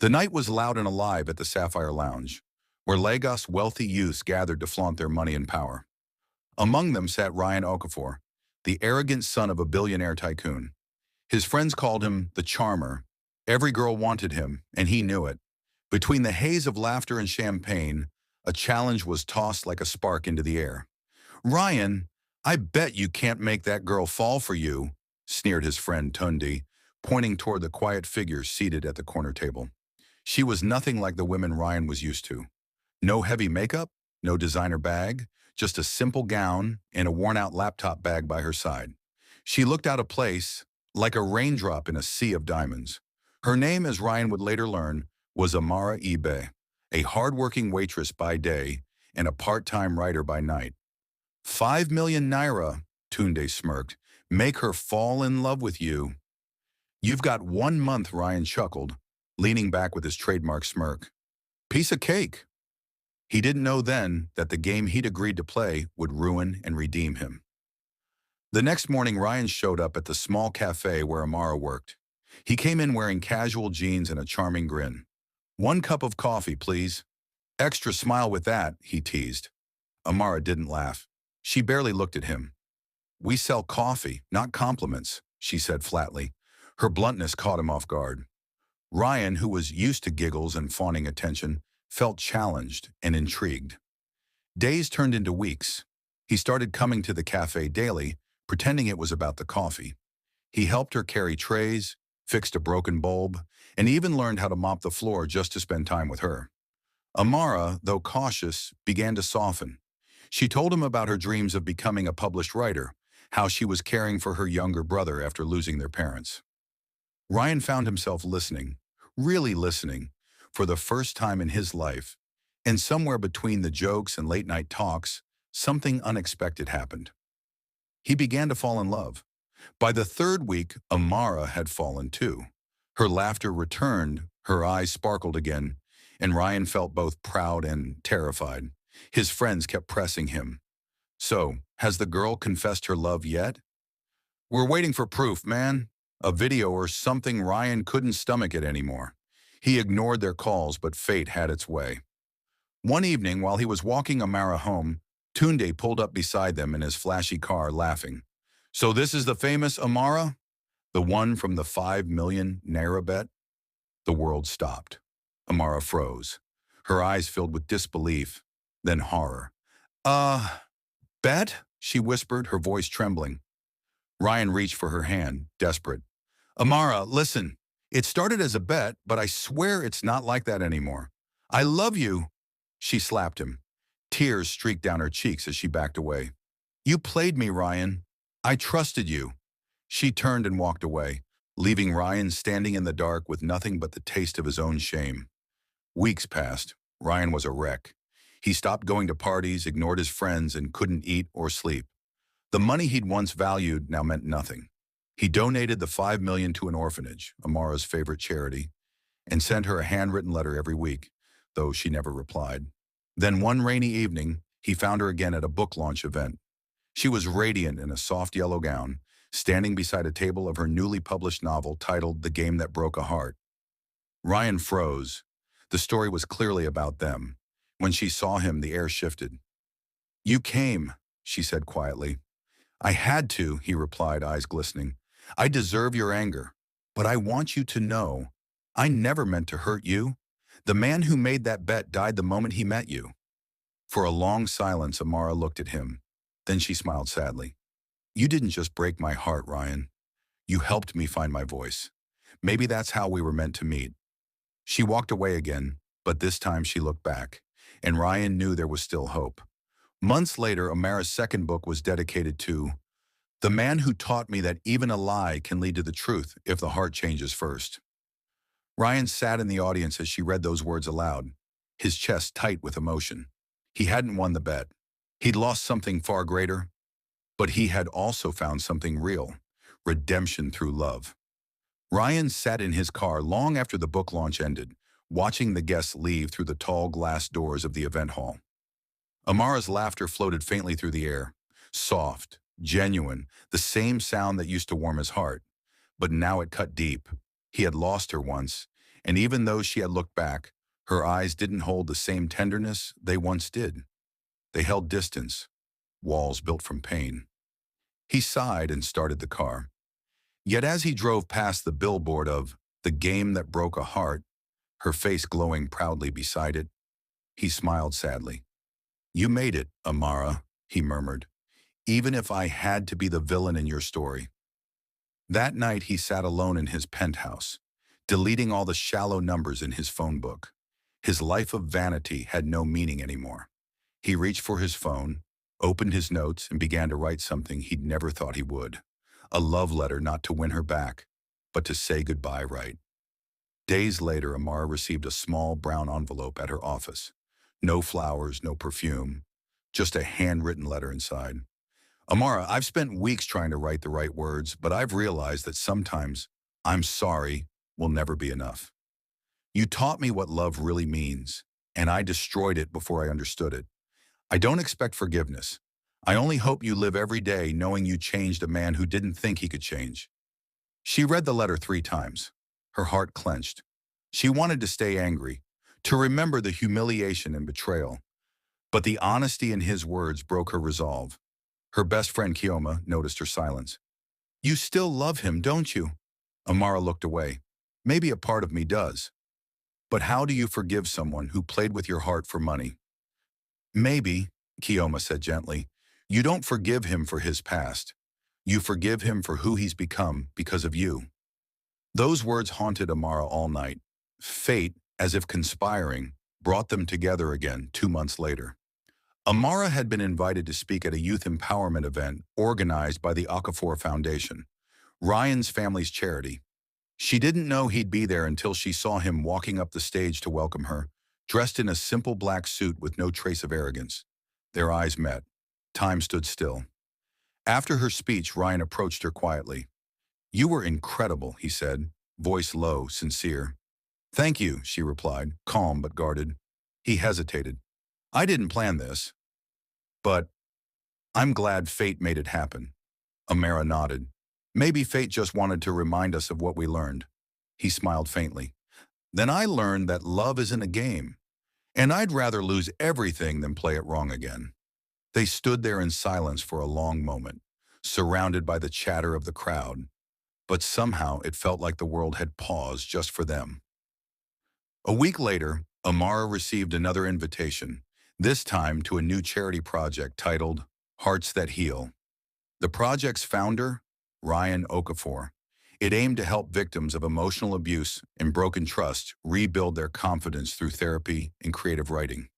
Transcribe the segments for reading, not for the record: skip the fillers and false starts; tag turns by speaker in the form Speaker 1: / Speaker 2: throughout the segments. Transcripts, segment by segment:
Speaker 1: The night was loud and alive at the Sapphire Lounge, where Lagos wealthy youths gathered to flaunt their money and power. Among them sat Ryan Okafor, the arrogant son of a billionaire tycoon. His friends called him the Charmer. Every girl wanted him, and he knew it. Between the haze of laughter and champagne, a challenge was tossed like a spark into the air. "Ryan, I bet you can't make that girl fall for you," sneered his friend Tundi, pointing toward the quiet figure seated at the corner table. She was nothing like the women Ryan was used to. No heavy makeup, no designer bag, just a simple gown and a worn-out laptop bag by her side. She looked out of place, like a raindrop in a sea of diamonds. Her name, as Ryan would later learn, was Amara, a hardworking waitress by day and a part-time writer by night. 5 million naira, Tunde smirked. Make her fall in love with you. You've got 1 month, Ryan chuckled, leaning back with his trademark smirk. Piece of cake. He didn't know then that the game he'd agreed to play would ruin and redeem him. The next morning, Ryan showed up at the small cafe where Amara worked. He came in wearing casual jeans and a charming grin. "1 cup of coffee, please." "Extra smile with that," he teased. Amara didn't laugh. She barely looked at him. "We sell coffee, not compliments," she said flatly. Her bluntness caught him off guard. Ryan, who was used to giggles and fawning attention, felt challenged and intrigued. Days turned into weeks. He started coming to the cafe daily, pretending it was about the coffee. He helped her carry trays, fixed a broken bulb, and even learned how to mop the floor just to spend time with her. Amara, though cautious, began to soften. She told him about her dreams of becoming a published writer, how she was caring for her younger brother after losing their parents. Ryan found himself listening, really listening, for the first time in his life, and somewhere between the jokes and late-night talks, something unexpected happened. He began to fall in love. By the third week, Amara had fallen too. Her laughter returned, her eyes sparkled again, and Ryan felt both proud and terrified. His friends kept pressing him. "So, has the girl confessed her love yet?" "We're waiting for proof, man." A video or something. Ryan couldn't stomach it anymore. He ignored their calls, but fate had its way. One evening, while he was walking Amara home, Tunde pulled up beside them in his flashy car, laughing. "So this is the famous Amara? The one from the 5 million naira bet?" The world stopped. Amara froze. Her eyes filled with disbelief, then horror. Bet?" she whispered, her voice trembling. Ryan reached for her hand, desperate. "Amara, listen. It started as a bet, but I swear it's not like that anymore. I love you." She slapped him. Tears streaked down her cheeks as she backed away. "You played me, Ryan. I trusted you." She turned and walked away, leaving Ryan standing in the dark with nothing but the taste of his own shame. Weeks passed. Ryan was a wreck. He stopped going to parties, ignored his friends, and couldn't eat or sleep. The money he'd once valued now meant nothing. He donated the 5 million to an orphanage, Amara's favorite charity, and sent her a handwritten letter every week, though she never replied. Then one rainy evening, he found her again at a book launch event. She was radiant in a soft yellow gown, standing beside a table of her newly published novel titled The Game That Broke a Heart. Ryan froze. The story was clearly about them. When she saw him, the air shifted. "You came," she said quietly. "I had to," he replied, eyes glistening. "I deserve your anger, but I want you to know I never meant to hurt you. The man who made that bet died the moment he met you." For a long silence, Amara looked at him. Then she smiled sadly. "You didn't just break my heart, Ryan. You helped me find my voice. Maybe that's how we were meant to meet." She walked away again, but this time she looked back, and Ryan knew there was still hope. Months later, Amara's second book was dedicated to the man who taught me that even a lie can lead to the truth if the heart changes first. Ryan sat in the audience as she read those words aloud, his chest tight with emotion. He hadn't won the bet. He'd lost something far greater, but he had also found something real, redemption through love. Ryan sat in his car long after the book launch ended, watching the guests leave through the tall glass doors of the event hall. Amara's laughter floated faintly through the air, soft, genuine, the same sound that used to warm his heart. But now it cut deep. He had lost her once, And even though she had looked back, her eyes didn't hold the same tenderness they once did. They held distance, walls built from pain. He sighed and started the car. Yet as he drove past the billboard of "The Game That Broke a Heart," her face glowing proudly beside it, he smiled sadly. "You made it, Amara," he murmured, "even if I had to be the villain in your story." That night he sat alone in his penthouse, deleting all the shallow numbers in his phone book. His life of vanity had no meaning anymore. He reached for his phone, opened his notes, and began to write something he'd never thought he would. A love letter not to win her back, but to say goodbye right. Days later, Amara received a small brown envelope at her office. No flowers, no perfume, just a handwritten letter inside. "Amara, I've spent weeks trying to write the right words, but I've realized that sometimes 'I'm sorry' will never be enough. You taught me what love really means, and I destroyed it before I understood it. I don't expect forgiveness. I only hope you live every day knowing you changed a man who didn't think he could change." She read the letter 3 times. Her heart clenched. She wanted to stay angry, to remember the humiliation and betrayal. But the honesty in his words broke her resolve. Her best friend Kioma noticed her silence. "You still love him, don't you?" Amara looked away. "Maybe a part of me does. But how do you forgive someone who played with your heart for money?" "Maybe," Kioma said gently, "you don't forgive him for his past. You forgive him for who he's become because of you." Those words haunted Amara all night. Fate, as if conspiring, brought them together again 2 months later. Amara had been invited to speak at a youth empowerment event organized by the Okafor Foundation, Ryan's family's charity. She didn't know he'd be there until she saw him walking up the stage to welcome her, dressed in a simple black suit with no trace of arrogance. Their eyes met. Time stood still. After her speech, Ryan approached her quietly. "You were incredible," he said, voice low, sincere. "Thank you," she replied, calm but guarded. He hesitated. "I didn't plan this, but I'm glad fate made it happen." Amara nodded. "Maybe fate just wanted to remind us of what we learned." He smiled faintly. "Then I learned that love isn't a game, and I'd rather lose everything than play it wrong again." They stood there in silence for a long moment, surrounded by the chatter of the crowd, but somehow it felt like the world had paused just for them. A week later, Amara received another invitation, this time to a new charity project titled Hearts That Heal. The project's founder, Ryan Okafor. It aimed to help victims of emotional abuse and broken trust rebuild their confidence through therapy and creative writing.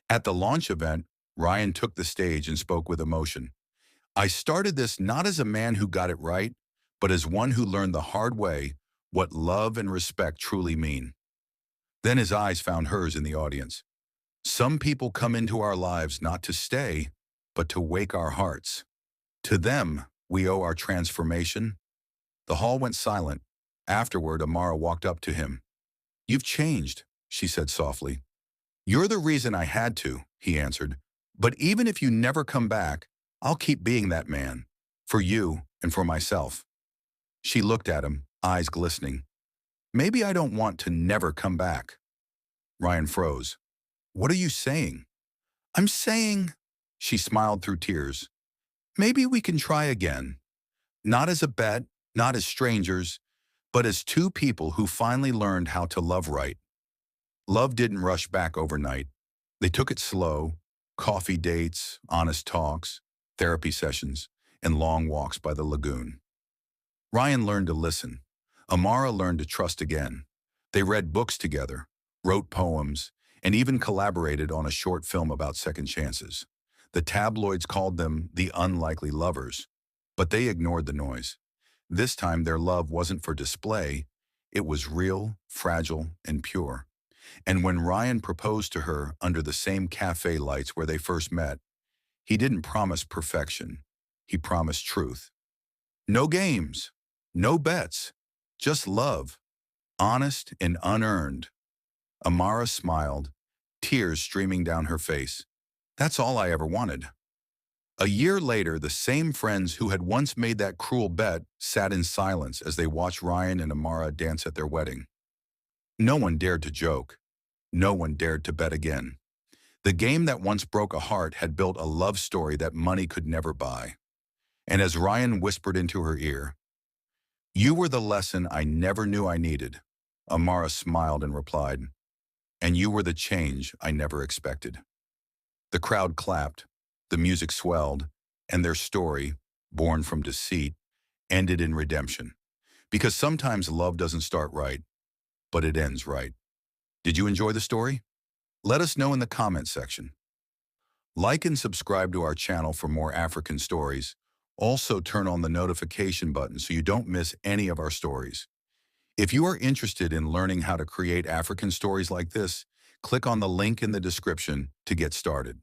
Speaker 1: At the launch event, Ryan took the stage and spoke with emotion. "I started this not as a man who got it right, but as one who learned the hard way what love and respect truly mean." Then his eyes found hers in the audience. "Some people come into our lives not to stay, but to wake our hearts. To them, we owe our transformation." The hall went silent. Afterward, Amara walked up to him. "You've changed," she said softly. "You're the reason I had to," he answered. "But even if you never come back, I'll keep being that man, for you and for myself." She looked at him, eyes glistening. "Maybe I don't want to never come back." Ryan froze. "What are you saying?" "I'm saying," she smiled through tears, "maybe we can try again. Not as a bet, not as strangers, but as two people who finally learned how to love right." Love didn't rush back overnight. They took it slow: coffee dates, honest talks, therapy sessions, and long walks by the lagoon. Ryan learned to listen. Amara learned to trust again. They read books together, wrote poems, and even collaborated on a short film about second chances. The tabloids called them the unlikely lovers, but they ignored the noise. This time their love wasn't for display. It was real, fragile, and pure. And when Ryan proposed to her under the same cafe lights where they first met, he didn't promise perfection. He promised truth. No games, no bets, just love, honest and unearned. Amara smiled, tears streaming down her face. "That's all I ever wanted." A year later, the same friends who had once made that cruel bet sat in silence as they watched Ryan and Amara dance at their wedding. No one dared to joke. No one dared to bet again. The game that once broke a heart had built a love story that money could never buy. And as Ryan whispered into her ear, "You were the lesson I never knew I needed," Amara smiled and replied, "And you were the change I never expected." The crowd clapped, the music swelled, and their story, born from deceit, ended in redemption. Because sometimes love doesn't start right, but it ends right. Did you enjoy the story? Let us know in the comments section. Like and subscribe to our channel for more African stories. Also turn on the notification button so you don't miss any of our stories. If you are interested in learning how to create African stories like this, click on the link in the description to get started.